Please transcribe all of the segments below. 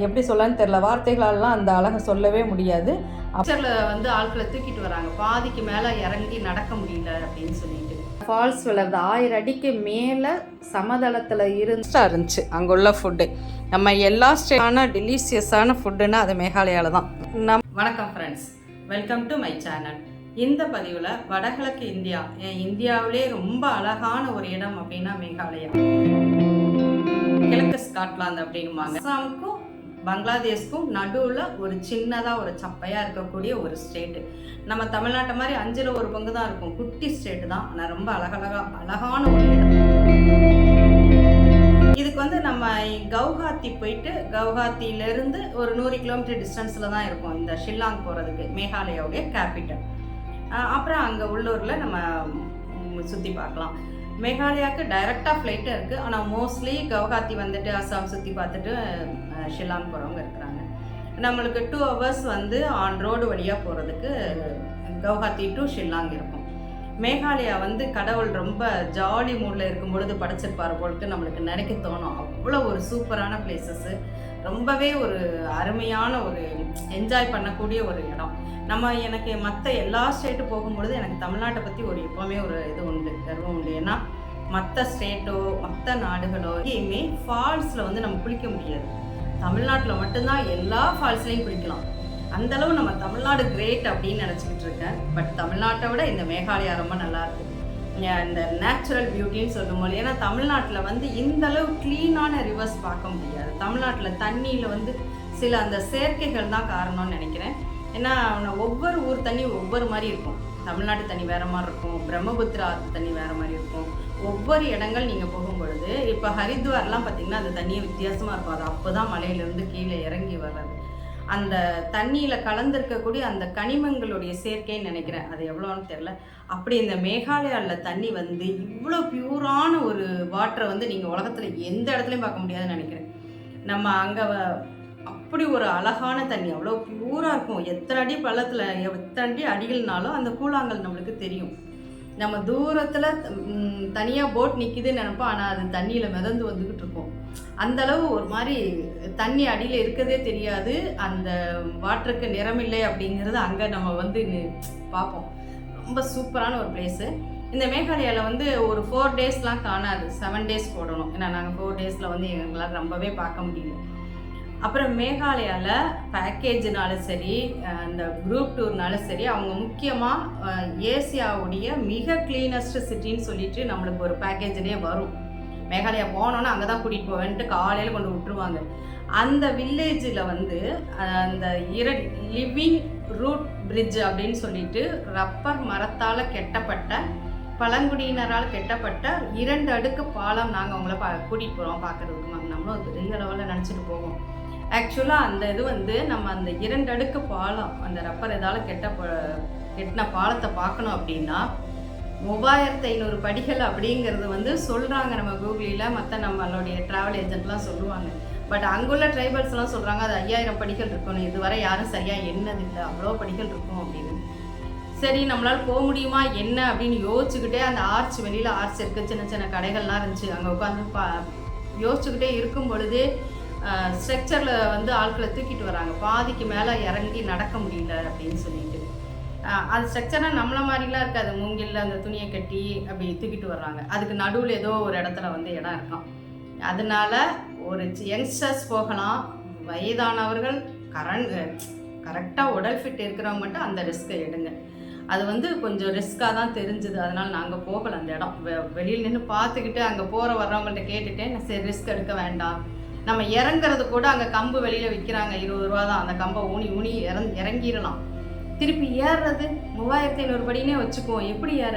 எப்படி சொல்லன்னு தெரியல, வார்த்தைகளாலாம் அந்த அழகை சொல்லவே முடியாது. வந்து ஆட்களை தூக்கிட்டு வராங்க, பாதிக்கு மேலே இறங்கி நடக்க முடியல அப்படின்னு சொல்லிட்டு. ஃபால்ஸ் வளருது 1000 அடிக்கு மேலே சமதளத்தில் இருந்துச்சு அங்கே உள்ள ஃபுட்டு. நம்ம எல்லா ஸ்டேட்டான டெலிஷியஸான ஃபுட்டுன்னா அது மேகாலயாவில் தான். வணக்கம் friends, welcome to my channel. இந்த பதிவில் வடகிழக்கு இந்தியாவிலே ரொம்ப அழகான ஒரு இடம் அப்படின்னா மேகாலயா. கிழக்கு ஸ்காட்லாந்து அப்படிங்குவாங்க. அசாமுக்கும் பங்களாதேஷ்க்கும் நடுவில் ஒரு சின்னதாக ஒரு சப்பையாக இருக்கக்கூடிய ஒரு ஸ்டேட்டு. நம்ம தமிழ்நாட்டை மாதிரி 5ல் 1 பங்கு தான் இருக்கும், குட்டி ஸ்டேட்டு தான், ஆனால் ரொம்ப அழகான ஒரு இடம். இதுக்கு வந்து நம்ம கவுஹாத்தி போயிட்டு கவுஹாத்தியிலேருந்து ஒரு 100 கிலோமீட்டர் டிஸ்டன்ஸில் தான் இருக்கும் இந்த ஷில்லாங் போகிறதுக்கு, மேகாலயாவுடைய கேபிட்டல். அப்புறம் அங்கே உள்ளூரில் நம்ம சுற்றி பார்க்கலாம். மேகாலயாவுக்கு டைரெக்டாக ஃப்ளைட்டு இருக்குது, ஆனால் மோஸ்ட்லி கவுஹாத்தி வந்துட்டு அசாம் சுற்றி பார்த்துட்டு ஷில்லாங் போகிறவங்க இருக்கிறாங்க. நம்மளுக்கு 2 hours வந்து ஆன் ரோடு வழியாக போகிறதுக்கு கவுஹாத்தி டு ஷில்லாங் இருக்கும். மேகாலயா வந்து கடவுள் ரொம்ப ஜாலி மூடில் இருக்கும் பொழுது படைச்சிருப்பார் போல்ட்டு நம்மளுக்கு நினைக்க தோணும். அவ்வளோ ஒரு சூப்பரான பிளேசஸ்ஸு, ரொம்பவே ஒரு அருமையான ஒரு என்ஜாய் பண்ணக்கூடிய ஒரு இடம். எனக்கு மற்ற எல்லா ஸ்டேட்டு போகும்பொழுது எனக்கு தமிழ்நாட்டை பற்றி எப்போவுமே ஒரு இது உண்டு, கர்வம் உண்டு. ஏன்னா மற்ற ஸ்டேட்டோ மற்ற நாடுகளோ எங்கேயுமே ஃபால்ஸில் வந்து நம்ம குளிக்க முடியாது. தமிழ்நாட்டில் மட்டும்தான் எல்லா ஃபால்ஸ்லையும் குளிக்கலாம். அந்தளவு நம்ம தமிழ்நாடு கிரேட் அப்படின்னு நினச்சிக்கிட்டு இருக்கேன். பட் தமிழ்நாட்டை விட இந்த மேகாலயா ரொம்ப நல்லாயிருக்கு. இந்த நேச்சுரல் பியூட்டின்னு சொல்லும்போது, ஏன்னா தமிழ்நாட்டில் வந்து இந்தளவு க்ளீனான ரிவர்ஸ் பார்க்க முடியாது. தமிழ்நாட்டில் தண்ணியில் வந்து சில அந்த செயற்கைகள் தான் காரணம்னு நினைக்கிறேன். ஏன்னா ஒவ்வொரு ஊர் தண்ணி ஒவ்வொரு மாதிரி இருக்கும். தமிழ்நாட்டு தண்ணி வேறு மாதிரி இருக்கும், பிரம்மபுத்திரா தண்ணி வேறு மாதிரி இருக்கும். ஒவ்வொரு இடங்கள் நீங்கள் போகும்பொழுது, இப்போ ஹரித்வார்லாம் பார்த்திங்கன்னா அந்த தண்ணியை வித்தியாசமாக இருக்கும். அது அப்போ தான் மலையிலேருந்து கீழே இறங்கி வர்றது. அந்த தண்ணியில் கலந்துருக்கக்கூடிய அந்த கனிமங்களுடைய சேர்க்கைன்னு நினைக்கிறேன், அது எவ்வளோன்னு தெரில. அப்படி இந்த மேகாலயாவில் தண்ணி வந்து இவ்வளோ பியூரான ஒரு வாட்டரை வந்து நீங்கள் உலகத்தில் எந்த இடத்துலையும் பார்க்க முடியாதுன்னு நினைக்கிறேன். நம்ம அங்கே அப்படி ஒரு அழகான தண்ணி, அவ்வளோ பியூராக இருக்கும். எத்தனை அடி பள்ளத்தில் எத்தனை அடி அடிகள்னாலும் அந்த கூழாங்கல் நம்மளுக்கு தெரியும். நம்ம தூரத்தில் தனியாக போட் நிற்கிதுன்னு நினைப்போம், ஆனால் அது தண்ணியில் மிதந்து வந்துக்கிட்டு இருக்கும். அந்தளவு ஒரு மாதிரி தண்ணி அடியில் இருக்கிறதே தெரியாது. அந்த வாட்டருக்கு நிறமில்லை அப்படிங்கிறது அங்கே நம்ம வந்து பார்ப்போம். ரொம்ப சூப்பரான ஒரு பிளேஸு. இந்த மேகாலயாவில் வந்து ஒரு 4 daysலாம் காணாது, 7 days போடணும். ஏன்னா நாங்கள் 4 daysல வந்து எங்களால் ரொம்பவே பார்க்க முடியல. அப்புறம் மேகாலயாவில் பேக்கேஜ்னாலும் சரி, இந்த குரூப் டூர்னாலும் சரி, அவங்க முக்கியமாக ஏசியாவுடைய மிக கிளீனஸ்ட் சிட்டின்னு சொல்லிட்டு நம்மளுக்கு ஒரு பேக்கேஜ்லேயே வரும். மேகாலயா போனோன்னா அங்கே தான் கூட்டிகிட்டு போவேன்ட்டு காலையில் கொண்டு விட்டுருவாங்க. அந்த வில்லேஜில் வந்து அந்த லிவிங் ரூட் பிரிட்ஜ் அப்படின்னு சொல்லிட்டு ரப்பர் மரத்தால் கெட்டப்பட்ட, பழங்குடியினரால் கெட்டப்பட்ட 2 அடுக்கு பாலம் நாங்கள் அவங்கள கூட்டிகிட்டு போகிறோம் பார்க்குறதுக்கு. நம்மளும் அது பெரிய அளவில் நினச்சிட்டு போவோம். ஆக்சுவலாக அந்த இது வந்து நம்ம அந்த 2 அடுக்கு பாலம், அந்த ரப்பர் இதால் கெட்டின பாலத்தை பார்க்கணும் அப்படின்னா 3500 படிகள் அப்படிங்கிறது வந்து சொல்கிறாங்க. நம்ம கூகுளில் மற்ற நம்மளுடைய ட்ராவல் ஏஜென்ட்லாம் சொல்லுவாங்க. பட் அங்குள்ள ட்ரைபல்ஸ்லாம் சொல்கிறாங்க அது 5000 படிகள் இருக்கணும். இதுவரை யாரும் சரியாக எண்ணதில்லை, அவ்வளோ படிகள் இருக்கும் அப்படின்னு. சரி, நம்மளால் போக முடியுமா என்ன அப்படின்னு யோசிச்சுக்கிட்டே அந்த ஆர்ச், வெளியில் ஆர்ச் இருக்குது, சின்ன சின்ன கடைகள்லாம் இருந்துச்சு. அங்கே உட்காந்து யோசிச்சுக்கிட்டே இருக்கும் பொழுதே ஸ்ட்ரக்சரில் வந்து ஆட்களை தூக்கிட்டு வராங்க, பாதிக்கு மேலே இறங்கி நடக்க முடியல அப்படின்னு சொல்லிட்டு. அது ஸ்ட்ரக்சராக நம்மள மாதிரிலாம் இருக்காது, மூங்கில் அந்த துணியை கட்டி அப்படி தூக்கிட்டு வர்றாங்க. அதுக்கு நடுவில் ஏதோ ஒரு இடத்துல வந்து இடம் இருக்கான். அதனால ஒரு யங்ஸ்டர்ஸ் போகலாம், வயதானவர்கள் கரெக்டாக உடல் ஃபிட் இருக்கிறவங்க மட்டும் அந்த ரிஸ்க்கை எடுங்க. அது வந்து கொஞ்சம் ரிஸ்க்காக தான் தெரிஞ்சுது, அதனால் நாங்கள் போகலை அந்த இடம். வெளியில் நின்று பார்த்துக்கிட்டு அங்கே போகிற வர்றவங்கள்ட்ட கேட்டுட்டேன், சரி ரிஸ்க் எடுக்க வேண்டாம். நம்ம இறங்குறது கூட அங்கே கம்பு வெளியில் விற்கிறாங்க, 20 ரூபா தான். அந்த கம்பை ஊனி இறங்கிடலாம். திருப்பி ஏறுறது 3500 படினே வச்சுக்குவோம், எப்படி ஏற?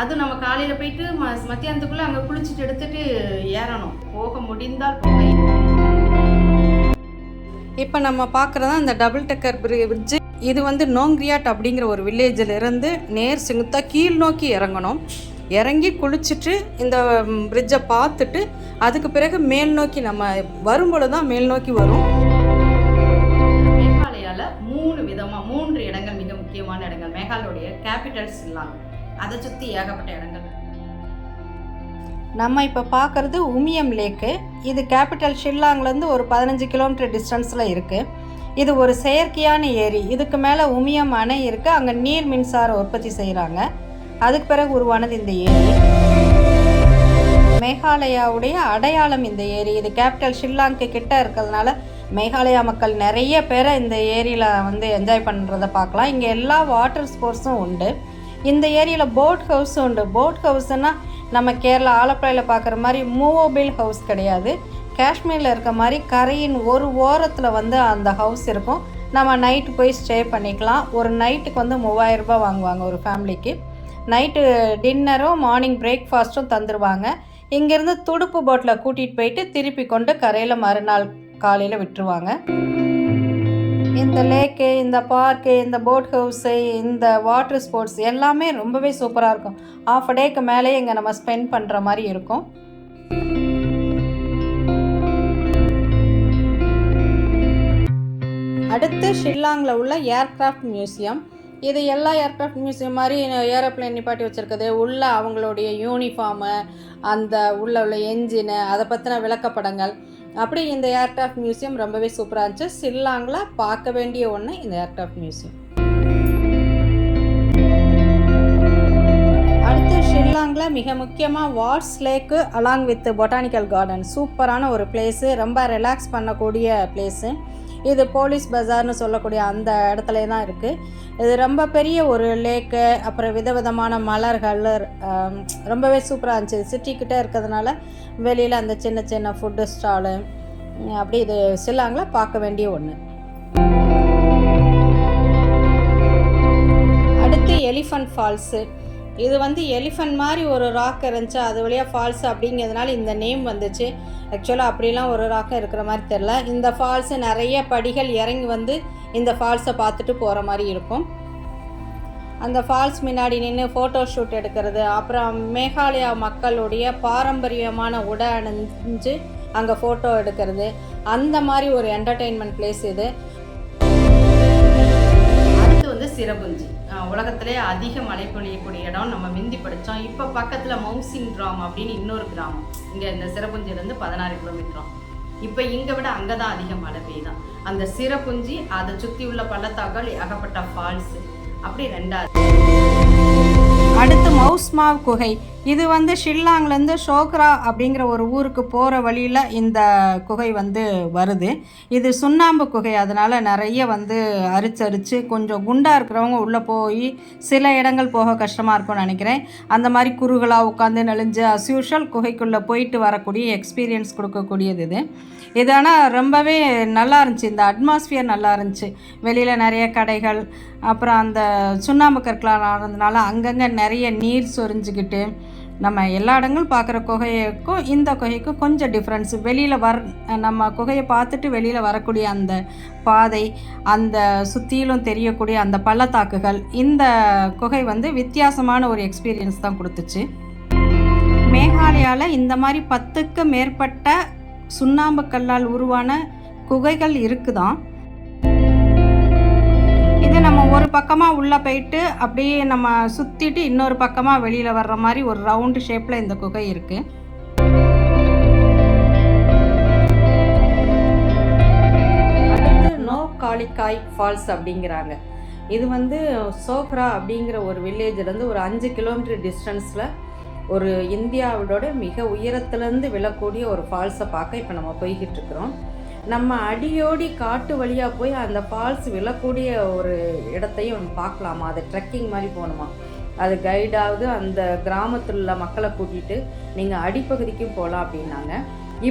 அதுவும் நம்ம காலையில் போயிட்டு மத்தியானத்துக்குள்ளே அங்கே குளிச்சுட்டு எடுத்துகிட்டு ஏறணும். போக முடிந்தால் போக. இப்போ நம்ம பார்க்குறதா இந்த டபுள் டெக்கர் பிரிட்ஜு. இது வந்து நோங்ரியாட் அப்படிங்கிற ஒரு வில்லேஜில் இருந்து நேர் செங்குத்தாக கீழ் நோக்கி இறங்கணும். இறங்கி குளிச்சுட்டு இந்த பிரிட்ஜை பார்த்துட்டு அதுக்கு பிறகு மேல் நோக்கி நம்ம வரும்பொழுது தான் மேல் நோக்கி வரும். மேகாலயாவில் 3 இடங்கள் மிக முக்கியமான இடங்கள். மேகாலயோடைய கேபிட்டல்ஸ் இல்லாமல் அதை சுற்றி ஏகப்பட்ட இடங்கள். நம்ம இப்போ பார்க்குறது உமியம் லேக்கு. இது கேபிட்டல் ஷில்லாங்லேருந்து ஒரு 15 கிலோமீட்டர் டிஸ்டன்ஸில் இருக்குது. இது ஒரு செயற்கையான ஏரி. இதுக்கு மேலே உமியம் அணை இருக்குது. அங்கே நீர் மின்சாரம் உற்பத்தி செய்கிறாங்க. அதுக்கு பிறகு உருவானது இந்த ஏரி. மேகாலயாவுடைய அடையாளம் இந்த ஏரி. இது கேபிட்டல் ஷில்லாங்க்கு கிட்ட இருக்கிறதுனால மேகாலயா மக்கள் நிறைய பேரை இந்த ஏரியில் வந்து என்ஜாய் பண்ணுறதை பார்க்கலாம். இங்கே எல்லா வாட்டர் ஸ்போர்ட்ஸும் உண்டு. இந்த ஏரியில் போட் ஹவுஸும் உண்டு. போட் ஹவுஸ்னால் நம்ம கேரளா ஆலப்புழையில் பார்க்குற மாதிரி மூவபிள் ஹவுஸ் கிடையாது. காஷ்மீரில் இருக்க மாதிரி கரையின் ஒரு ஓரத்தில் வந்து அந்த ஹவுஸ் இருக்கும். நம்ம நைட்டு போய் ஸ்டே பண்ணிக்கலாம். ஒரு நைட்டுக்கு வந்து 3000 ரூபாய் வாங்குவாங்க ஒரு ஃபேமிலிக்கு. நைட்டு டின்னரும் மார்னிங் பிரேக்ஃபாஸ்ட்டும் தந்துடுவாங்க. இங்கேருந்து துடுப்பு போட்டில் கூட்டிகிட்டு போயிட்டு திருப்பி கொண்டு கரையில் மறுநாள் காலையில் விட்டுருவாங்க. இந்த லேக்கு, இந்த பார்க்கு, இந்த போட் ஹவுஸு, இந்த வாட்டர் ஸ்போர்ட்ஸ் எல்லாமே ரொம்பவே சூப்பராக இருக்கும். ஹாஃப் அ டேக்கு மேலே இங்கே நம்ம ஸ்பெண்ட் பண்ணுற மாதிரி இருக்கும். அடுத்து ஷில்லாங்கில் உள்ள ஏர்க்ராஃப்ட் மியூசியம். இது எல்லா ஏர்க்ராஃப்ட் மியூசியம் மாதிரி ஏரோப்ளேன் நிப்பாட்டி வச்சுருக்குது. உள்ள அவங்களுடைய யூனிஃபார்மு, அந்த உள்ள என்ஜினு, அதை பற்றின விளக்கப்படங்கள், அப்படி இந்த ஏர்க்ராஃப்ட் மியூசியம் ரொம்பவே சூப்பராக இருந்துச்சு. ஷில்லாங்கில் பார்க்க வேண்டிய ஒன்று இந்த ஏர்க்ராஃப்ட் மியூசியம். அடுத்து ஷில்லாங்கில் மிக முக்கியமாக Wards lake along with botanical garden. சூப்பரான ஒரு பிளேஸு, ரொம்ப ரிலாக்ஸ் பண்ணக்கூடிய பிளேஸு. இது போலீஸ் பஜார்னு சொல்லக்கூடிய அந்த இடத்துல தான் இருக்குது. இது ரொம்ப பெரிய ஒரு லேக்கு. அப்புறம் விதவிதமான மலர்கள், ரொம்பவே சூப்பராக இருந்துச்சு. சிட்டிக்கிட்டே இருக்கிறதுனால வெளியில் அந்த சின்ன சின்ன ஃபுட்டு ஸ்டாலு, அப்படி இது ஷில்லாங்கில் பார்க்க வேண்டிய ஒன்று. அடுத்து எலிஃபண்ட் ஃபால்ஸு. இது வந்து எலிஃபண்ட் மாதிரி ஒரு ராக் இருந்துச்சு, அது வழியாக ஃபால்ஸ் அப்படிங்கிறதுனால இந்த நேம் வந்துச்சு. ஆக்சுவலாக அப்படிலாம் ஒரு ராக்கம் இருக்கிற மாதிரி தெரில. இந்த ஃபால்ஸு நிறைய படிகள் இறங்கி வந்து இந்த ஃபால்ஸை பார்த்துட்டு போகிற மாதிரி இருக்கும். அந்த ஃபால்ஸ் முன்னாடி நின்று ஃபோட்டோ ஷூட் எடுக்கிறது, அப்புறம் மேகாலயா மக்களுடைய பாரம்பரியமான உடை அணிஞ்சு அங்கே ஃபோட்டோ எடுக்கிறது, அந்த மாதிரி ஒரு என்டர்டெயின்மெண்ட் பிளேஸ் இது. அடுத்து வந்து சிரபுஞ்சி. உலகத்திலே அதிக மழை பொழியக்கூடிய இடம். நம்ம மிந்தி படித்தோம். இப்போ பக்கத்தில் மவுசிங் கிராமம் அப்படின்னு இன்னொரு கிராமம். இங்கே இந்த சிரபுஞ்சிலேருந்து 16 கிலோமீட்டரும். இப்போ இங்கே விட அங்கே தான் அதிக மழை பெய்யுதான். அந்த சிரபுஞ்சி, அதை சுற்றி உள்ள பள்ளத்தாக்கள், ஏகப்பட்ட ஃபால்ஸு, அப்படி ரெண்டாவது. அடுத்து மவுஸ்மாவ் குகை. இது வந்து ஷில்லாங்லேருந்து ஷோக்ரா அப்படிங்கிற ஒரு ஊருக்கு போகிற வழியில் இந்த குகை வந்து வருது. இது சுண்ணாம்பு குகை, அதனால் நிறைய வந்து அரிச்சரித்து கொஞ்சம் குண்டாக இருக்கிறவங்க உள்ளே போய் சில இடங்கள் போக கஷ்டமாக இருக்கும்னு நினைக்கிறேன். அந்த மாதிரி குறுகலாக உட்காந்து நெளிஞ்சு அஸ்யூஷுவல் குகைக்குள்ளே போயிட்டு வரக்கூடிய எக்ஸ்பீரியன்ஸ் கொடுக்கக்கூடியது இது. இது ஆனால் ரொம்பவே நல்லா இருந்துச்சு. இந்த அட்மாஸ்பியர் நல்லா இருந்துச்சு. வெளியில் நிறைய கடைகள், அப்புறம் அந்த சுண்ணாம்பு கற்களால் ஆனதுனால அங்கங்கே நிறைய நீர் சொரிஞ்சுக்கிட்டு நம்ம எல்லா இடங்களும் பார்க்குற குகைக்கும் இந்த குகைக்கும் கொஞ்சம் டிஃப்ரென்ஸ். வெளியில் நம்ம குகையை பார்த்துட்டு வெளியில் வரக்கூடிய அந்த பாதை, அந்த சுற்றிலும் தெரியக்கூடிய அந்த பள்ளத்தாக்குகள், இந்த குகை வந்து வித்தியாசமான ஒரு எக்ஸ்பீரியன்ஸ் தான் கொடுத்துச்சு. மேகாலயாவில் இந்த மாதிரி 10க்கு மேற்பட்ட சுண்ணாம்பு கல்லால் உருவான குகைகள் இருக்குதான். இது நம்ம ஒரு பக்கமாக உள்ளே போயிட்டு அப்படியே நம்ம சுற்றிட்டு இன்னொரு பக்கமாக வெளியில் வர்ற மாதிரி ஒரு ரவுண்டு ஷேப்பில் இந்த குகை இருக்குது. அடுத்து நோ காலிக்காய் ஃபால்ஸ் அப்படிங்கிறாங்க. இது வந்து சோக்ரா அப்படிங்கிற ஒரு வில்லேஜ்லேருந்து ஒரு 5 கிலோமீட்டர் டிஸ்டன்ஸில் ஒரு இந்தியாவோட மிக உயரத்துலேருந்து விழக்கூடிய ஒரு ஃபால்ஸை பார்க்க இப்போ நம்ம போய்கிட்டு இருக்கிறோம். நம்ம அடியோடி காட்டு வழியாக போய் அந்த ஃபால்ஸ் விழக்கூடிய ஒரு இடத்தையும் பார்க்கலாமா? அது ட்ரெக்கிங் மாதிரி போகணுமா? அது கைடாவது அந்த கிராமத்தில் உள்ள மக்களை கூட்டிகிட்டு நீங்கள் அடிப்பகுதிக்கும் போகலாம் அப்படின்னாங்க.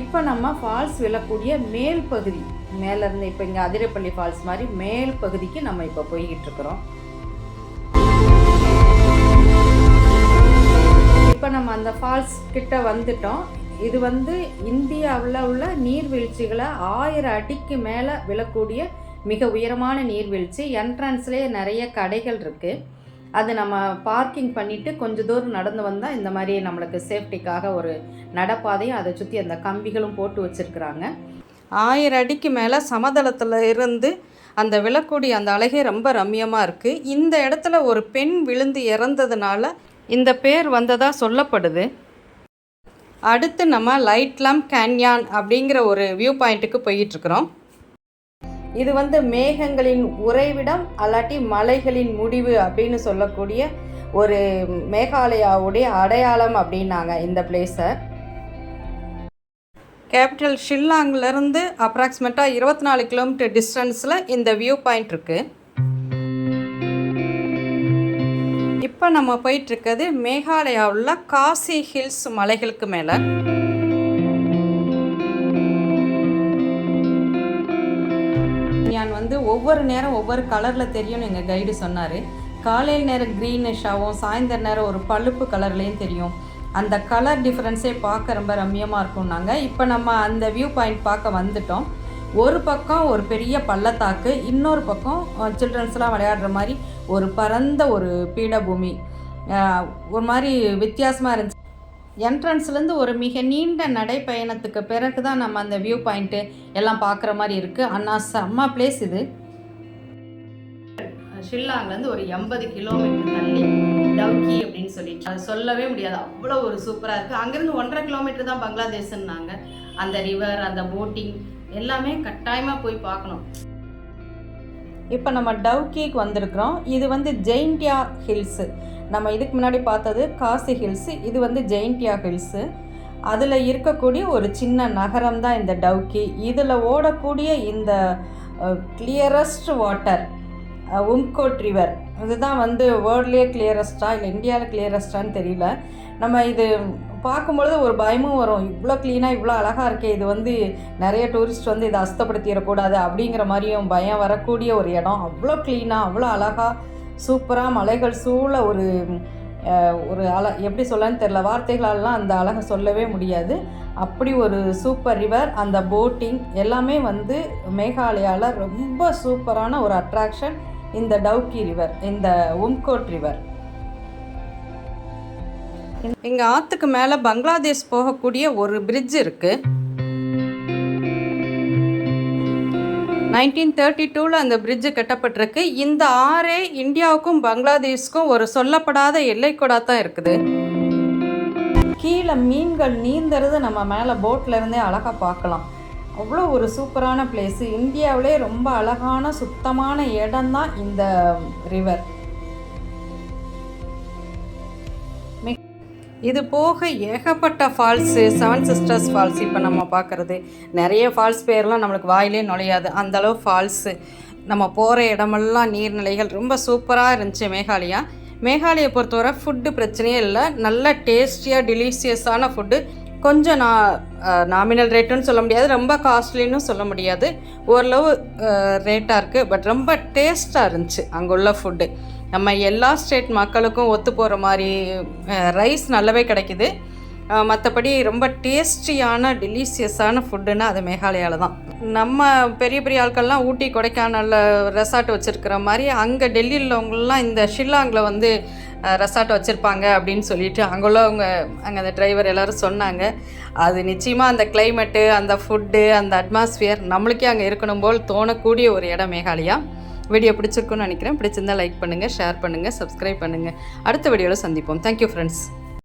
இப்போ நம்ம ஃபால்ஸ் விழக்கூடிய மேல் பகுதி, மேலேருந்து இப்போ இங்கே அதிரப்பள்ளி ஃபால்ஸ் மாதிரி மேல் பகுதிக்கு நம்ம இப்போ போய்கிட்டு இருக்கிறோம். இப்போ நம்ம அந்த ஃபால்ஸ் கிட்ட வந்துட்டோம். இது வந்து இந்தியாவில் உள்ள நீர்வீழ்ச்சிகளை 1000 அடிக்கு மேலே விழக்கூடிய மிக உயரமான நீர்வீழ்ச்சி. என்ட்ரன்ஸ்லேயே நிறைய கடைகள் இருக்குது. அது நம்ம பார்க்கிங் பண்ணிவிட்டு கொஞ்சம் தூரம் நடந்து வந்தால் இந்த மாதிரி நம்மளுக்கு சேஃப்டிக்காக ஒரு நடப்பாதையும் அதை சுற்றி அந்த கம்பிகளும் போட்டு வச்சுருக்குறாங்க. 1000 அடிக்கு மேலே சமதளத்தில் இருந்து அந்த விழக்கூடிய அந்த அழகே ரொம்ப ரம்மியமாக இருக்குது. இந்த இடத்துல ஒரு பெண் விழுந்து இறந்ததுனால இந்த பேர் வந்ததாக சொல்லப்படுது. அடுத்து நம்ம லைட்லம் கேன்யான் அப்படிங்கிற ஒரு வியூ பாயிண்ட்டுக்கு போயிட்டுருக்குறோம். இது வந்து மேகங்களின் உறைவிடம் அல்லாட்டி மலைகளின் முடிவு அப்படின்னு சொல்லக்கூடிய ஒரு மேகாலயாவுடைய அடையாளம் அப்படின்னாங்க இந்த பிளேஸை. கேபிட்டல் ஷில்லாங்லேருந்து அப்ராக்சிமேட்டாக 24 கிலோமீட்டர் டிஸ்டன்ஸில் இந்த வியூ பாயிண்ட் இருக்குது. இப்போ நம்ம போயிட்டுருக்கிறது மேகாலயாவில் காசி ஹில்ஸ் மலைகளுக்கு மேலே. நான் வந்து ஒவ்வொரு நேரம் ஒவ்வொரு கலரில் தெரியும்னு எங்கள் கைடு சொன்னார். காலையில் நேரம் க்ரீனிஷாகவும் சாயந்தர நேரம் ஒரு பழுப்பு கலர்லேயும் தெரியும். அந்த கலர் டிஃப்ரென்ஸே பார்க்க ரொம்ப ரம்மியமாக இருக்கும்னாங்க. இப்போ நம்ம அந்த வியூ பாயிண்ட் பார்க்க வந்துட்டோம். ஒரு பக்கம் ஒரு பெரிய பள்ளத்தாக்கு, இன்னொரு பக்கம் சில்ட்ரன்ஸ்லாம் விளையாடுற மாதிரி ஒரு பரந்த ஒரு பீடபூமி. ஒரு மாதிரி வித்தியாசமாக இருந்துச்சு. என்ட்ரன்ஸ்லேருந்து ஒரு மிக நீண்ட நடைப்பயணத்துக்கு பிறகு தான் நம்ம அந்த வியூ பாயிண்ட்டு எல்லாம் பார்க்குற மாதிரி இருக்குது. அண்ணா செம்ம பிளேஸ் இது. ஷில்லாங்லேருந்து ஒரு 80 கிலோமீட்டர் தள்ளி டவுக்கி அப்படின்னு சொல்லிட்டு அது சொல்லவே முடியாது, அவ்வளோ ஒரு சூப்பராக இருக்குது. அங்கேருந்து 1.5 கிலோமீட்டர் தான் பங்களாதேஷ்னாங்க. அந்த ரிவர், அந்த போட்டிங் எல்லாமே கட்டாயமாக போய் பார்க்கணும். இப்போ நம்ம டவுக்கிக்கு வந்திருக்கிறோம். இது வந்து ஜெயின்டியா ஹில்ஸு. நம்ம இதுக்கு முன்னாடி பார்த்தது காசி ஹில்ஸு, இது வந்து ஜெயின்டியா ஹில்ஸு. அதில் இருக்கக்கூடிய ஒரு சின்ன நகரம் தான் இந்த டவுக்கி. இதில் ஓடக்கூடிய இந்த கிளியரஸ்ட் வாட்டர் உம்கோட் ரிவர், இதுதான் வந்து வேர்ல்ட்லேயே கிளியரஸ்ட்டாக இல்லை இந்தியாவில் கிளியரஸ்ட்டான்னு தெரியல. நம்ம இது பார்க்கும்பொழுது ஒரு பயமும் வரும், இவ்வளோ க்ளீனாக இவ்வளோ அழகாக இருக்கே, இது வந்து நிறைய டூரிஸ்ட் வந்து இதை அசுத்தப்படுத்திடக்கூடாது அப்படிங்கிற மாதிரியும் பயம் வரக்கூடிய ஒரு இடம். அவ்வளோ க்ளீனாக அவ்வளோ அழகாக சூப்பராக மலைகள் சூழ ஒரு எப்படி சொல்லன்னு தெரில, வார்த்தைகளெல்லாம் அந்த அழகை சொல்லவே முடியாது. அப்படி ஒரு சூப்பர் ரிவர். அந்த போட்டிங் எல்லாமே வந்து மேகாலயாவில் ரொம்ப சூப்பரான ஒரு அட்ராக்ஷன் இந்த டவுக்கி ரிவர், இந்த உம்கோட் ரிவர். இங்கே ஆற்றுக்கு மேலே பங்களாதேஷ் போகக்கூடிய ஒரு பிரிட்ஜ் இருக்குது. 1932 அந்த பிரிட்ஜு கட்டப்பட்டிருக்கு. இந்த ஆறே இந்தியாவுக்கும் பங்களாதேஷ்க்கும் ஒரு சொல்லப்படாத எல்லைக்கூடா தான் இருக்குது. கீழே மீன்கள் நீந்துறது நம்ம மேலே போட்டில் இருந்தே அழகாக பார்க்கலாம். அவ்வளோ ஒரு சூப்பரான பிளேஸு. இந்தியாவிலே ரொம்ப அழகான சுத்தமான இடம்தான் இந்த ரிவர். இது போக ஏகப்பட்ட ஃபால்ஸு, 7 சிஸ்டர்ஸ் ஃபால்ஸ் இப்போ நம்ம பார்க்குறது. நிறைய ஃபால்ஸ் பேர்லாம் நம்மளுக்கு வாயிலே நுழையாது, அந்தளவு ஃபால்ஸு. நம்ம போகிற இடமெல்லாம் நீர்நிலைகள் ரொம்ப சூப்பராக இருந்துச்சு மேகாலயா. மேகாலயை பொறுத்தவரை ஃபுட்டு பிரச்சனையே இல்லை, நல்ல டேஸ்டியாக டெலிஷியஸான ஃபுட்டு. கொஞ்சம் நாமினல் ரேட்டுன்னு சொல்ல முடியாது, ரொம்ப காஸ்ட்லின்னு சொல்ல முடியாது, ஓரளவு ரேட்டாக இருக்குது. பட் ரொம்ப டேஸ்ட்டாக இருந்துச்சு அங்கே உள்ள ஃபுட்டு. நம்ம எல்லா ஸ்டேட் மக்களுக்கும் ஒத்து போகிற மாதிரி ரைஸ் நல்லாவே கிடைக்கிது. மற்றபடி ரொம்ப டேஸ்டியான டெலிஷியஸான ஃபுட்டுன்னா அது மேகாலயாவில் தான். நம்ம பெரிய பெரிய ஆட்கள்லாம் ஊட்டி கொடைக்கானலில் ரெசார்ட் வச்சுருக்கிற மாதிரி அங்கே டெல்லியில் உள்ளவங்களாம் இந்த ஷில்லாங்கில் வந்து ரெசார்ட் வச்சுருப்பாங்க அப்படின்னு சொல்லிட்டு அங்கே உள்ளவங்க, அங்கே அந்த டிரைவர் எல்லோரும் சொன்னாங்க. அது நிச்சயமாக அந்த கிளைமேட்டு, அந்த ஃபுட்டு, அந்த அட்மாஸ்ஃபியர் நம்மளுக்கே அங்கே இருக்கணும் போல் தோணக்கூடிய ஒரு இடம் மேகாலயா. வீடியோ பிடிச்சிருக்குன்னு நினைக்கிறேன். பிடிச்சிருந்தால் லைக் பண்ணுங்கள், ஷேர் பண்ணுங்கள், சப்ஸ்கிரைப் பண்ணுங்கள். அடுத்த வீடியோவில் சந்திப்போம். Thank you friends.